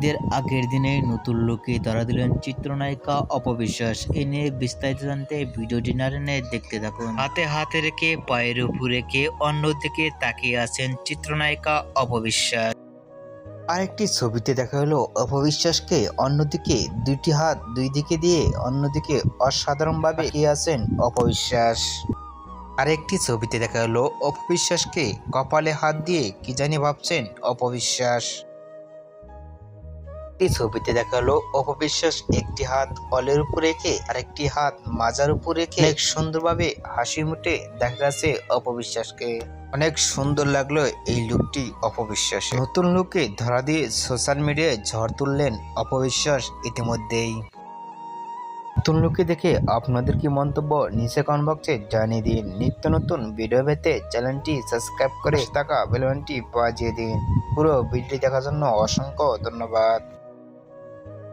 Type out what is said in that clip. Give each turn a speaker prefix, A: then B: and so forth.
A: ঈদের আগের দিনে নতুন লুকে ধরা দিলেন চিত্রনায়িকা অপবিশ্বাস। এ নিয়ে বিস্তারিত জানতে ভিডিওটি না টেনে দেখতে থাকুন। হাতে হাতে রেখে পায়ের উপর রেখে অন্যদিকে তাকিয়ে আছেন চিত্রনায়িকা অপবিশ্বাস। আরেকটি ছবিতে দেখা হলো অপবিশ্বাসকে অন্যদিকে দুইটি হাত দুই দিকে দিয়ে অন্যদিকে অসাধারণভাবে তাকিয়ে আছেন অপবিশ্বাস। আরেকটি ছবিতে দেখা হলো অপবিশ্বাসকে কপালে হাত দিয়ে কি জানি ভাবছেন অপবিশ্বাস। ছবিতে দেখা হলো অপবিশ্বাস একটি হাত কলের উপর রেখে আরেকটি হাত মাজার উপর রেখে অনেক সুন্দরভাবে হাসি মুখে দেখা যাচ্ছে অপবিশ্বাসকে। অনেক সুন্দর লাগলো এই লুকটি অপবিশ্বাস। নতুন লুকে ধরা দিয়ে সোশ্যাল মিডিয়ায় ঝড় তুললেন অপবিশ্বাস ইতিমধ্যেই। নতুন লুকে দেখে আপনাদের কি মন্তব্য নিচে কমেন্ট বক্সে জানিয়ে দিন। নিত্য নতুন ভিডিও পেতে চ্যানেলটি সাবস্ক্রাইব করে থাকা বেল বাটনটি বাজিয়ে দিন। পুরো ভিডিওটি দেখার জন্য অসংখ্য ধন্যবাদ।